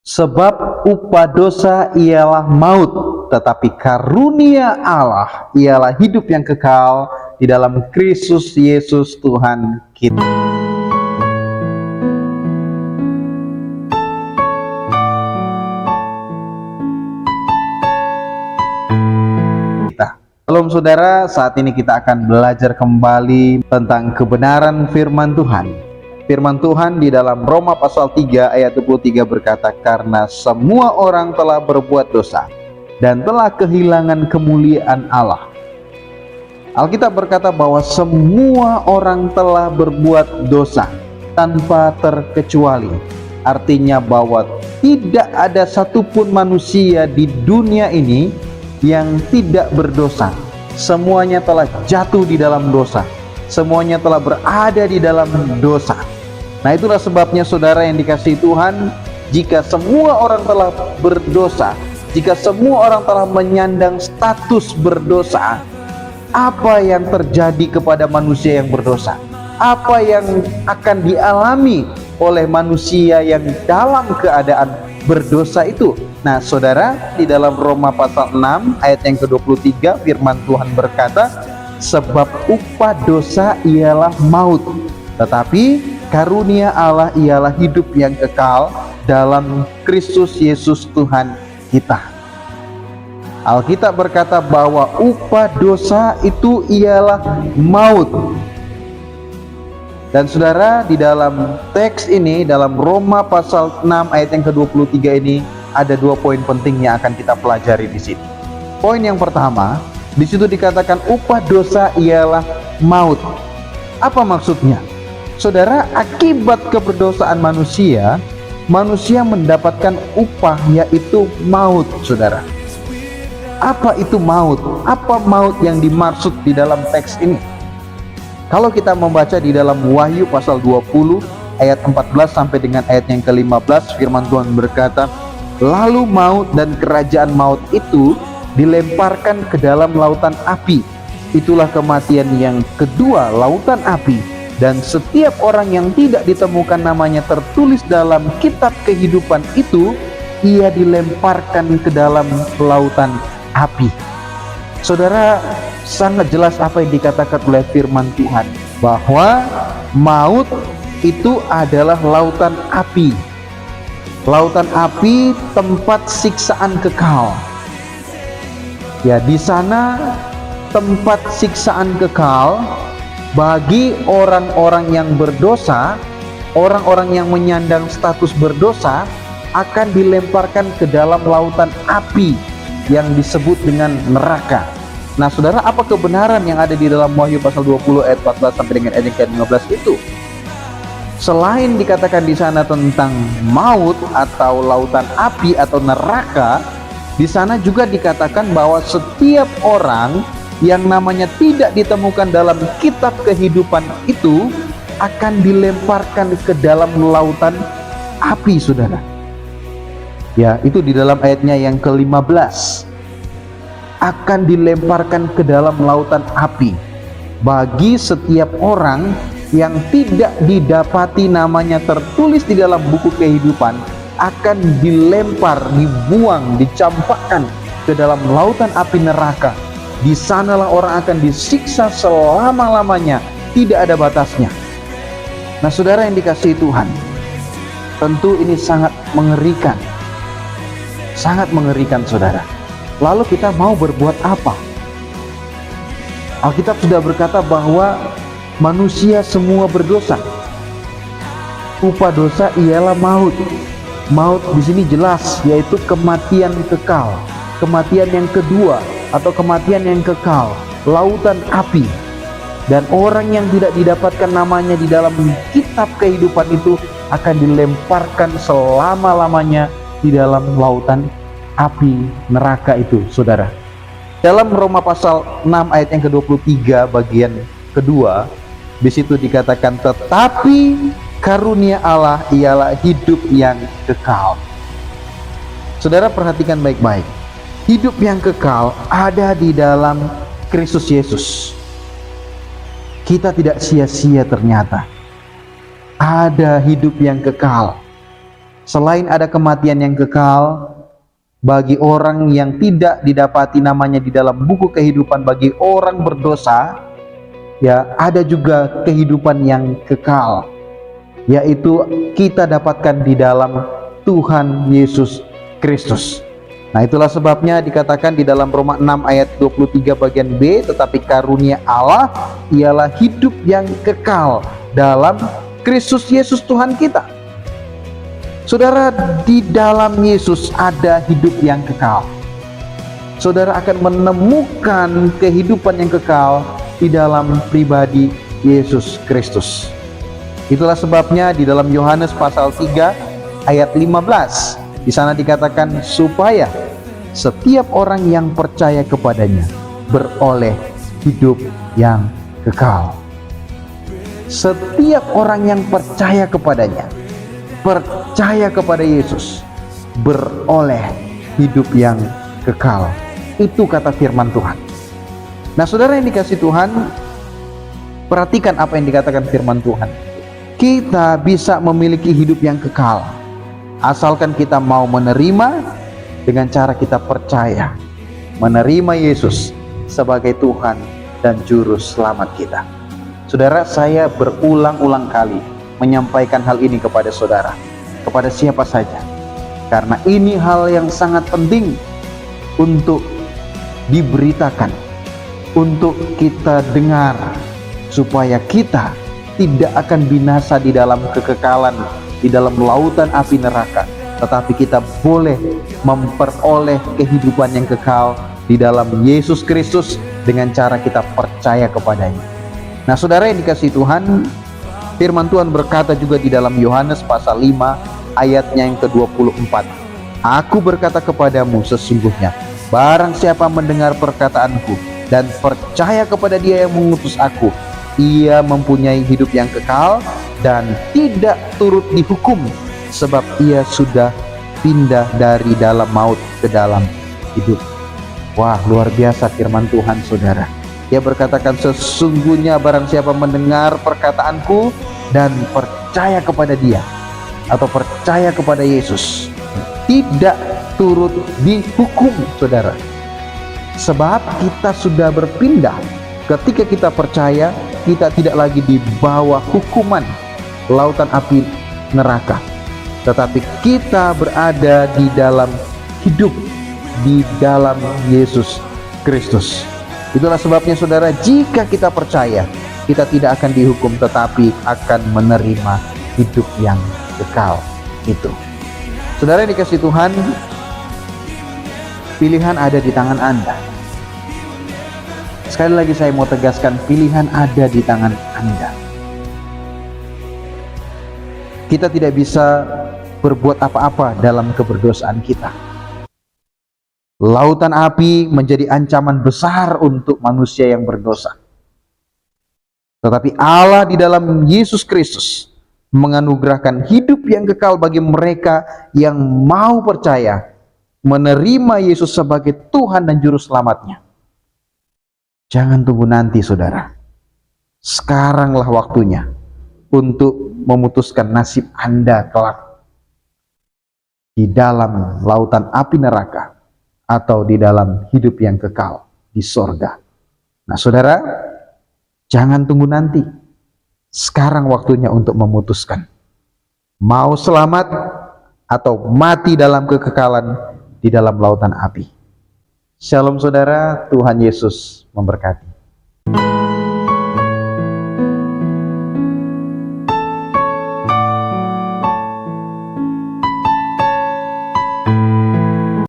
Sebab upah dosa ialah maut, tetapi karunia Allah ialah hidup yang kekal di dalam Kristus Yesus Tuhan kita. Shalom saudara, saat ini kita akan belajar kembali tentang kebenaran firman Tuhan. Firman Tuhan di dalam Roma pasal 3 ayat 23 berkata, karena semua orang telah berbuat dosa dan telah kehilangan kemuliaan Allah. Alkitab berkata bahwa semua orang telah berbuat dosa tanpa terkecuali. Artinya bahwa tidak ada satupun manusia di dunia ini yang tidak berdosa. Semuanya telah jatuh di dalam dosa. Semuanya telah berada di dalam dosa. Nah, itulah sebabnya saudara yang dikasihi Tuhan, jika semua orang telah berdosa, jika semua orang telah menyandang status berdosa, apa yang terjadi kepada manusia yang berdosa? Apa yang akan dialami oleh manusia yang dalam keadaan berdosa itu? Nah saudara, di dalam Roma pasal 6 ayat yang ke-23 firman Tuhan berkata, sebab upah dosa ialah maut, tetapi karunia Allah ialah hidup yang kekal dalam Kristus Yesus Tuhan kita. Alkitab berkata bahwa upah dosa itu ialah maut. Dan saudara, di dalam teks ini, dalam Roma pasal 6 ayat yang ke-23 ini, ada dua poin penting yang akan kita pelajari di sini. Poin yang pertama, di situ dikatakan upah dosa ialah maut. Apa maksudnya? Saudara, akibat keberdosaan manusia, manusia mendapatkan upah, yaitu maut, saudara. Apa itu maut? Apa maut yang dimaksud di dalam teks ini? Kalau kita membaca di dalam Wahyu pasal 20 ayat 14 sampai dengan ayat yang ke-15, firman Tuhan berkata, lalu maut dan kerajaan maut itu dilemparkan ke dalam lautan api. Itulah kematian yang kedua, lautan api. Dan setiap orang yang tidak ditemukan namanya tertulis dalam kitab kehidupan itu, ia dilemparkan ke dalam lautan api. Saudara, sangat jelas apa yang dikatakan oleh firman Tuhan, bahwa maut itu adalah lautan api. Lautan api, tempat siksaan kekal. Ya, di sana tempat siksaan kekal bagi orang-orang yang berdosa, orang-orang yang menyandang status berdosa akan dilemparkan ke dalam lautan api yang disebut dengan neraka. Nah, saudara, apa kebenaran yang ada di dalam Wahyu pasal 20 ayat 14 sampai dengan ayat ke-15 itu? Selain dikatakan di sana tentang maut atau lautan api atau neraka, di sana juga dikatakan bahwa setiap orang yang namanya tidak ditemukan dalam kitab kehidupan itu akan dilemparkan ke dalam lautan api, saudara. Ya, itu di dalam ayatnya yang ke-15. Akan dilemparkan ke dalam lautan api bagi setiap orang yang tidak didapati namanya tertulis di dalam buku kehidupan, akan dilempar, dibuang, dicampakkan ke dalam lautan api neraka. Di sanalah orang akan disiksa selama-lamanya, tidak ada batasnya. Nah saudara yang dikasihi Tuhan, tentu ini sangat mengerikan. Sangat mengerikan, saudara. Lalu kita mau berbuat apa? Alkitab sudah berkata bahwa manusia semua berdosa. Upah dosa ialah maut. Maut di sini jelas, yaitu kematian kekal, kematian yang kedua atau kematian yang kekal, lautan api. Dan orang yang tidak didapatkan namanya di dalam kitab kehidupan itu akan dilemparkan selama-lamanya di dalam lautan api neraka itu, saudara. Dalam Roma pasal 6 ayat yang ke-23 bagian kedua, di situ dikatakan, tetapi karunia Allah ialah hidup yang kekal. Saudara, perhatikan baik-baik. Hidup yang kekal ada di dalam Kristus Yesus. Kita tidak sia-sia ternyata. Ada hidup yang kekal. Selain ada kematian yang kekal bagi orang yang tidak didapati namanya di dalam buku kehidupan bagi orang berdosa, ya, ada juga kehidupan yang kekal, yaitu kita dapatkan di dalam Tuhan Yesus Kristus. Nah, itulah sebabnya dikatakan di dalam Roma 6 ayat 23 bagian B, tetapi karunia Allah ialah hidup yang kekal dalam Kristus Yesus Tuhan kita. Saudara, di dalam Yesus ada hidup yang kekal. Saudara akan menemukan kehidupan yang kekal di dalam pribadi Yesus Kristus. Itulah sebabnya di dalam Yohanes pasal 3 ayat 15, di sana dikatakan supaya setiap orang yang percaya kepadanya beroleh hidup yang kekal. Setiap orang yang percaya kepadanya, percaya kepada Yesus, beroleh hidup yang kekal. Itu kata firman Tuhan. Nah, saudara yang dikasih Tuhan, perhatikan apa yang dikatakan firman Tuhan. Kita bisa memiliki hidup yang kekal asalkan kita mau menerima dengan cara kita percaya, menerima Yesus sebagai Tuhan dan Juru Selamat kita. Saudara, saya berulang-ulang kali menyampaikan hal ini kepada saudara, kepada siapa saja, karena ini hal yang sangat penting untuk diberitakan, untuk kita dengar, supaya kita tidak akan binasa di dalam kekekalan, di dalam lautan api neraka, tetapi kita boleh memperoleh kehidupan yang kekal di dalam Yesus Kristus dengan cara kita percaya kepadanya. Nah, saudara yang dikasihi Tuhan, firman Tuhan berkata juga di dalam Yohanes pasal 5 ayatnya yang ke-24. Aku berkata kepadamu, sesungguhnya barang siapa mendengar perkataanku dan percaya kepada Dia yang mengutus aku, ia mempunyai hidup yang kekal dan tidak turut dihukum, sebab ia sudah pindah dari dalam maut ke dalam hidup. Wah, luar biasa firman Tuhan, saudara. Dia berkatakan, sesungguhnya barang siapa mendengar perkataanku dan percaya kepada Dia atau percaya kepada Yesus, tidak turut dihukum, saudara. Sebab kita sudah berpindah. Ketika kita percaya, kita tidak lagi di bawah hukuman lautan api neraka, tetapi kita berada di dalam hidup di dalam Yesus Kristus. Itulah sebabnya, saudara, jika kita percaya, kita tidak akan dihukum, tetapi akan menerima hidup yang kekal itu. Saudara yang dikasihi Tuhan, pilihan ada di tangan Anda. Sekali lagi saya mau tegaskan, pilihan ada di tangan Anda. Kita tidak bisa berbuat apa-apa dalam keberdosaan kita. Lautan api menjadi ancaman besar untuk manusia yang berdosa. Tetapi Allah di dalam Yesus Kristus menganugerahkan hidup yang kekal bagi mereka yang mau percaya, menerima Yesus sebagai Tuhan dan Juru Selamatnya. Jangan tunggu nanti, saudara. Sekaranglah waktunya untuk memutuskan nasib Anda kelak di dalam lautan api neraka atau di dalam hidup yang kekal di sorga. Nah, saudara, jangan tunggu nanti. Sekarang waktunya untuk memutuskan. Mau selamat atau mati dalam kekekalan di dalam lautan api. Shalom, saudara. Tuhan Yesus memberkati.